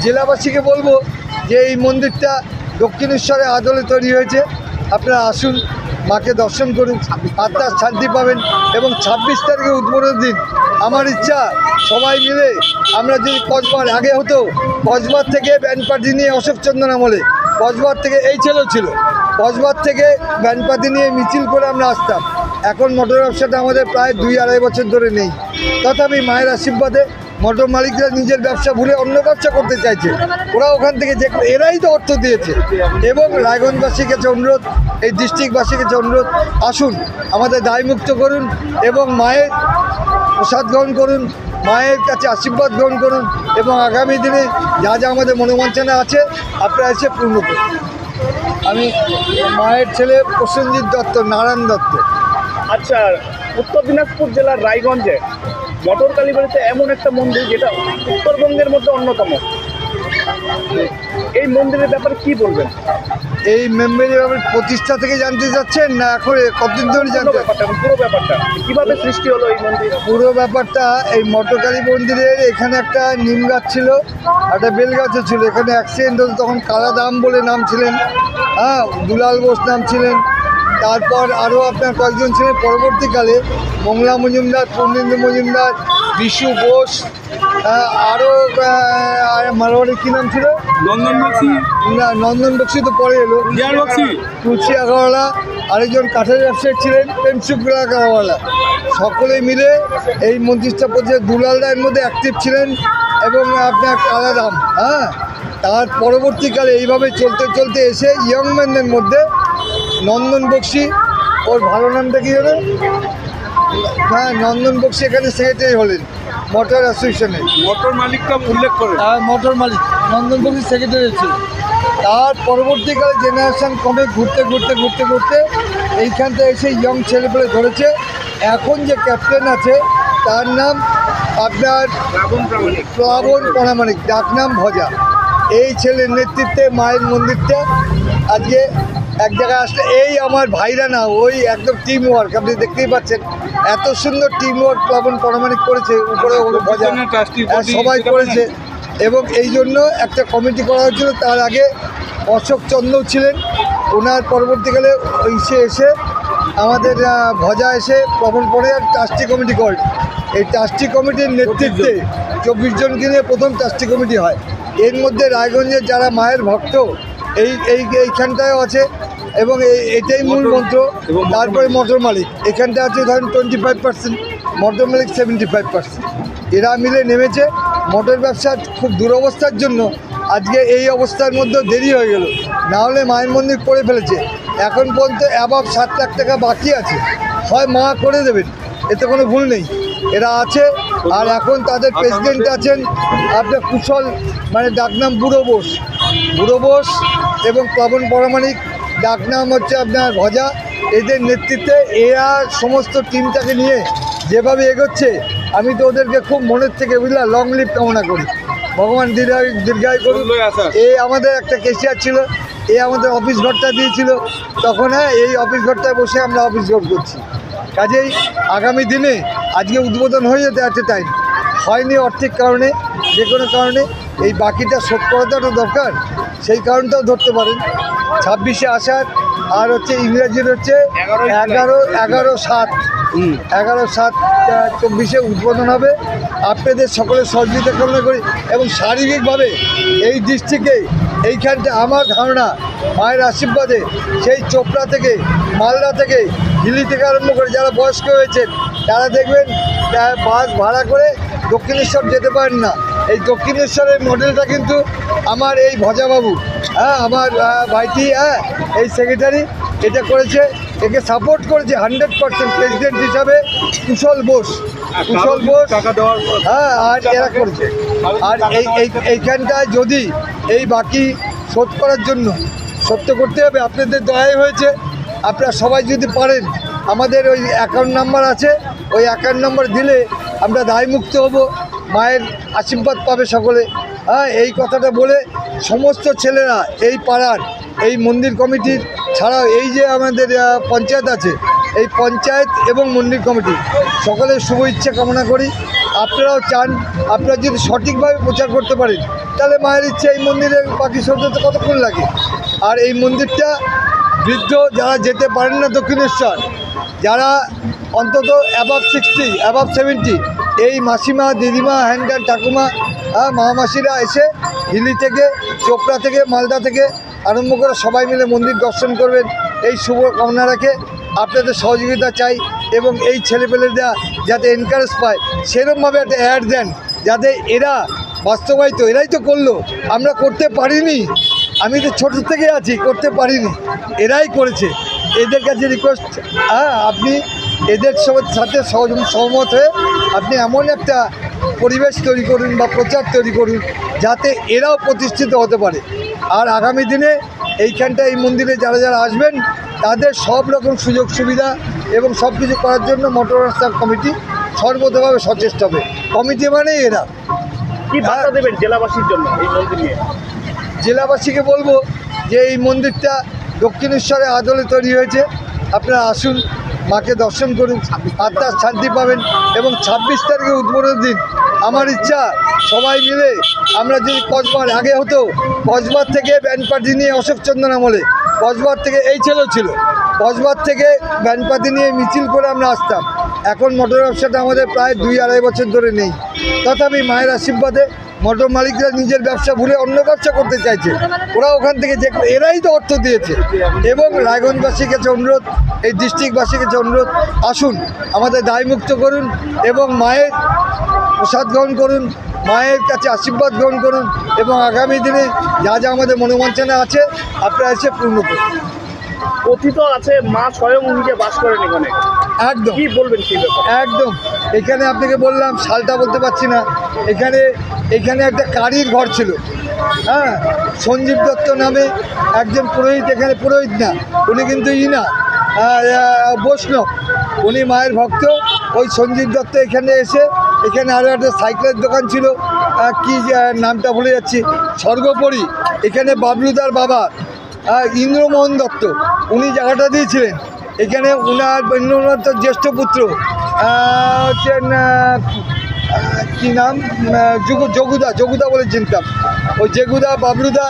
জেলাবাসীকে বলবো যে এই মন্দিরটা দক্ষিণেশ্বরের আদলে তৈরি হয়েছে। আপনারা আসুন, মাকে দর্শন করুন, আত্মার শান্তি পাবেন। এবং 26 তারিখে উদ্বোধন দিন আমার ইচ্ছা সবাই মিলে আমরা যদি কসবার আগে হতো, কসবার থেকে ব্যান্ড পার্টি নিয়ে অশোক চন্দন আমলে কসবার থেকে এই ছেলেও ছিল, কসবার থেকে ব্যান্ড পার্টি নিয়ে মিছিল করে আমরা আসতাম। এখন মোটর ব্যবসাটা আমাদের প্রায় 2-2.5 বছর ধরে নেই। তথাপি মায়ের আশীর্বাদে মোটর মালিকরা নিজের ব্যবসা ভুলে অন্য ব্যবসা করতে চাইছে। ওরা ওখান থেকে যে এরাই তো অর্থ দিয়েছে। এবং রায়গঞ্জবাসীর কাছে অনুরোধ, এই ডিস্ট্রিক্টবাসীর কাছে অনুরোধ, আসুন আমাদের দায়মুক্ত করুন এবং মায়ের প্রসাদ গ্রহণ করুন, মায়ের কাছে আশীর্বাদ গ্রহণ করুন এবং আগামী দিনে যা যা আমাদের মনোবাঞ্ছনা আছে আপনারা এসে পূর্ণ করুন। আমি মায়ের ছেলে প্রসেনজিৎ দত্ত, নারায়ণ দত্ত। আচ্ছা, উত্তর দিনাজপুর জেলার রায়গঞ্জে মটর কালীবাড়িতে এমন একটা মন্দির যেটা উত্তরবঙ্গের মধ্যে অন্যতম, এই মন্দিরের ব্যাপারে কি বলবেন? এই মেম্বারের ব্যাপারে প্রতিষ্ঠা থেকে জানতে চাচ্ছেন না এখন কতদিন ধরে জানতে? পুরো ব্যাপারটা কিভাবে সৃষ্টি হলো এই মন্দির? পুরো ব্যাপারটা এই মটরকালী মন্দিরের এখানে একটা নিম গাছ ছিল, একটা বেল গাছও ছিল। এখানে অ্যাক্সিডেন্ট হতো, তখন কালা দাম বলে নাম ছিলেন, দুলাল বোস নাম ছিলেন। তারপর আরও আপনার কয়েকজন ছিলেন। পরবর্তীকালে মংলা মজুমদার, পূর্ণেন্দু মজুমদার, বিশু বোস, আরও মারোয়ারি কী নাম ছিল, নন্দন বক্সি, না নন্দন বক্সি তো পরে এলো, তুলসী আগারওয়ালা, আরেকজন কাঠের ব্যবসায়ী ছিলেন প্রেমশুক্লা আগারওয়ালা। সকলে মিলে এই মন্দিরটা করছে। দুলাল রায়ের মধ্যে অ্যাক্টিভ ছিলেন এবং আপনার কালারাম। তার পরবর্তীকালে এইভাবে চলতে চলতে এসে ইয়ংম্যানদের মধ্যে নন্দন বক্সি, ওর ভালো নামটা কি হলো, নন্দন বক্সি এখানে সেক্রেটারি হলেন মোটর অ্যাসোসিয়েশনের। মোটর মালিকটা উল্লেখ করে মোটর মালিক নন্দন বক্সি সেক্রেটারি ছিল। তার পরবর্তীকালে জেনারেশন কমে ঘুরতে ঘুরতে ঘুরতে ঘুরতে এইখানটা এসে ইয়ং ছেলেপেলে ধরেছে। এখন যে ক্যাপ্টেন আছে তার নাম আপনার প্লাবন প্রামাণিক, ডাক নাম ভজা। এই ছেলের নেতৃত্বে মায়ের মন্দিরটা আজকে এক জায়গায় আসলে, এই আমার ভাইরা না, ওই একদম টিম ওয়ার্ক, আপনি দেখতেই পাচ্ছেন এত সুন্দর টিম ওয়ার্ক প্লাবন প্রামাণিক করেছে, উপরে ভজা সবাই করেছে। এবং এই জন্য একটা কমিটি করা হয়েছিল। তার আগে অশোক চন্দ্র ছিলেন, ওনার পরবর্তীকালে এসে আমাদের ভজা এসে প্লাবন পরে ট্রাস্টি কমিটি করেন। এই ট্রাস্টি কমিটির নেতৃত্বে 24 জনকে নিয়ে প্রথম ট্রাস্টি কমিটি হয়। এর মধ্যে রায়গঞ্জের যারা মায়ের ভক্ত এইখানটায় আছে এবং এটাই মূল মন্ত্র। তারপরে মোটর মালিক এখানটা আছে ধরেন 25%, মোটর মালিক 75%। এরা মিলে নেমেছে। মোটর ব্যবসার খুব দুরবস্থার জন্য আজকে এই অবস্থার মধ্যে দেরি হয়ে গেল, না হলে মায়ের মন্দির করে ফেলেছে। এখন পর্যন্ত অ্যাবাভ 7 লাখ টাকা বাকি আছে, হয় মা করে দেবেন, এতে কোনো ভুল নেই। এরা আছে। আর এখন তাদের প্রেসিডেন্ট আছেন আপনার কুশল, মানে ডাকনাম বুড়ো বোস এবং প্লাবন প্রামাণিক, ডাকনাম হচ্ছে আপনার ভজা। এদের নেতৃত্বে এরা সমস্ত টিমটাকে নিয়ে যেভাবে এগোচ্ছে, আমি তো ওদেরকে খুব মনের থেকে বুঝলাম লং লিভ কামনা করি, ভগবান দীর্ঘায়ু করুন। আমাদের একটা কেশিয়ার ছিল, আমাদের অফিস ঘরটা দিয়েছিল তখন। এই অফিস ঘরটায় বসে আমরা অফিস ঘর করছি। কাজেই আগামী দিনে আজকে উদ্বোধন হয়ে যেতে একটা টাইম হয়নি আর্থিক কারণে, যে কোনো কারণে এই বাকিটা শোধ করাটা দরকার, সেই কারণটাও ধরতে পারেন। 26-এ আসার, আর হচ্ছে ইংরেজির হচ্ছে 11/7/24 উদ্বোধন হবে। আপনাদের সকলের সহযোগিতা কামনা করি। এবং শারীরিকভাবে এই ডিস্ট্রিক্টে এইখানটা আমার ধারণা মায়ের আশীর্বাদে সেই চোপড়া থেকে, মালদা থেকে, দিল্লি থেকে আরম্ভ করে যারা বয়স্ক হয়েছেন তারা দেখবেন বাস ভাড়া করে দক্ষিণেশ্বর যেতে পারেন না। এই দক্ষিণেশ্বরের মডেলটা কিন্তু আমার এই ভজাবাবু, আমার ভাইটি, এই সেক্রেটারি এটা করেছে, একে সাপোর্ট করেছে 100% প্রেসিডেন্ট হিসাবে কুশল বোস। আর এরা করেছে। আর এইখানটায় যদি এই বাকি শোধ করার জন্য সত্য করতে হবে, আপনাদের দয়াই হয়েছে। আপনারা সবাই যদি পারেন, আমাদের ওই অ্যাকাউন্ট নাম্বার আছে, ওই অ্যাকাউন্ট নাম্বার দিলে আমরা দায়মুক্ত হব, মায়ের আশীর্বাদ পাবে সকলে। এই কথাটা বলে সমস্ত ছেলেরা এই পাড়ার, এই মন্দির কমিটির ছাড়াও এই যে আমাদের পঞ্চায়েত আছে, এই পঞ্চায়েত এবং মন্দির কমিটি সকলের শুভ ইচ্ছা কামনা করি। আপনারাও চান, আপনারা যদি সঠিকভাবে প্রচার করতে পারেন তাহলে মায়ের ইচ্ছে এই মন্দিরের বাকি সরতে তো কতক্ষণ লাগে। আর এই মন্দিরটা বৃদ্ধ যারা যেতে পারেন না দক্ষিণেশ্বর, যারা অন্তত অ্যাবাভ 60 অ্যাবাভ 70, এই মাসিমা, দিদিমা, হ্যান্ডার, ঠাকুমা, মহামাসিরা এসে হিলি থেকে, চোপড়া থেকে, মালদা থেকে আরম্ভ করে সবাই মিলে মন্দির দর্শন করবেন এই শুভ কামনা রেখে আপনাদের সহযোগিতা চাই। এবং এই ছেলেপেলেরা যাতে এনকারেজ পায় সেরকমভাবে একটা অ্যাড দেন যাতে এরা বাস্তবায়িত, এরাই তো করলো, আমরা করতে পারিনি, আমি তো ছোট থেকে আছি, করতে পারিনি, এরাই করেছে। এদের কাছে রিকোয়েস্ট, আপনি এদের সাথে সহমত হয়ে আপনি এমন একটা পরিবেশ তৈরি করুন বা প্রচার তৈরি করুন যাতে এরাও প্রতিষ্ঠিত হতে পারে। আর আগামী দিনে এইখানটা এই মন্দিরে যারা যারা আসবেন তাদের সব রকম সুযোগ সুবিধা এবং সব কিছু করার জন্য মোটর রাস্তা কমিটি সর্বতভাবে সচেষ্ট হবে। কমিটি মানে এরা। কি বার্তা দেবেন জেলাবাসীর জন্য এই মন্দির নিয়ে? জেলাবাসীকে বলবো যে এই মন্দিরটা দক্ষিণেশ্বরের আদলে তৈরি হয়েছে, আপনারা আসুন, মাকে দর্শন করুন, আত্মার শান্তি পাবেন। এবং 26 তারিখে উদ্বোধনের দিন আমার ইচ্ছা সবাই মিলে আমরা যদি কসবার আগে হতো, কসবার থেকে ব্যান্ড পার্টি নিয়ে অশোক চন্দন আমলে কসবার থেকে এই ছেলেও ছিল, কসবার থেকে ব্যান্ড পার্টি নিয়ে মিছিল করে আমরা আসতাম। এখন মোটর ব্যবসাটা আমাদের প্রায় 2-2.5 বছর ধরে নেই। তথাপি মায়ের আশীর্বাদে মোটর মালিকরা নিজের ব্যবসা ভুলে অন্য ব্যবসা করতে চাইছে, ওরা ওখান থেকে যে এরাই তো অর্থ দিয়েছে। এবং রায়গঞ্জবাসীর কাছে অনুরোধ, এই ডিস্ট্রিক্টবাসীর কাছে অনুরোধ, আসুন আমাদের দায়মুক্ত করুন এবং মায়ের প্রসাদ গ্রহণ করুন, মায়ের কাছে আশীর্বাদ গ্রহণ করুন এবং আগামী দিনে যা যা আমাদের মনোবাঞ্ছনা আছে আপনারা এসে পূর্ণ করুন। কথিত আছে মা স্বয়ং নিজে বাস করেন এখানে, একদম কি বলবেন সেই ব্যাপারে? একদম। এখানে আপনাকে বললাম, সালটা বলতে পারছি না, এখানে একটা কারির ঘর ছিল, সঞ্জীব দত্ত নামে একজন পুরোহিত, এখানে পুরোহিত না, উনি কিন্তু বৈষ্ণব, উনি মায়ের ভক্ত। ওই সঞ্জীব দত্ত এখানে এসে, এখানে আরও একটা সাইকেলের দোকান ছিল, কি নামটা ভুলে যাচ্ছি, সর্বোপরি এখানে বাবলুদার বাবা ইন্দ্রমোহন দত্ত উনি জায়গাটা দিয়েছিলেন। এখানে ইন্দ্রমোহন দত্তর জ্যেষ্ঠ পুত্র হচ্ছেন কী নাম, জগুদা বলে চিনতাম, ওই জেগুদা, বাবলুদা,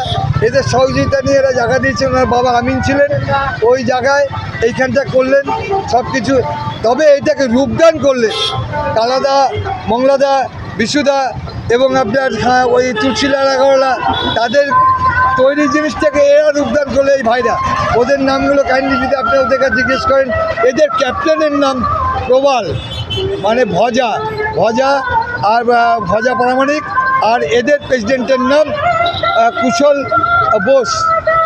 এদের সহযোগিতা নিয়ে এরা জায়গা দিয়েছে। ওনার বাবা আমিন ছিলেন, ওই জায়গায় এইখানটা করলেন সব কিছু। তবে এইটাকে রূপদান করলেন কালাদা, মংলাদা, বিশুদা এবং আপনার ওই তুলসীলাল আগরওয়ালা, তাদের তৈরি জিনিসটাকে এরা রূপদান করলে এই ভাইরা। ওদের নামগুলো কাইন্ডলি যদি আপনি ওদের কাছে জিজ্ঞেস করেন, এদের ক্যাপ্টেনের নাম প্রবাল, মানে ভজা আর ভজা প্রামাণিক, আর এদের প্রেসিডেন্টের নাম কুশল বোস,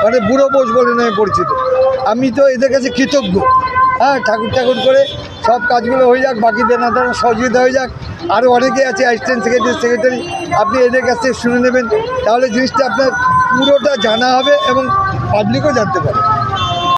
মানে বুড়ো বোস বলে নামে পরিচিত। আমি তো এদের কাছে কৃতজ্ঞ। ঠাকুর করে সব কাজগুলো হয়ে যাক, বাকি দেনাদার সহযোগিতা হয়ে যাক। আরও অনেকে আছে, অ্যাসিস্ট্যান্ট সেক্রেটারি, আপনি এদের কাছ থেকে শুনে নেবেন, তাহলে জিনিসটা আপনার পুরোটা জানা হবে এবং পাবলিকও জানতে পারে।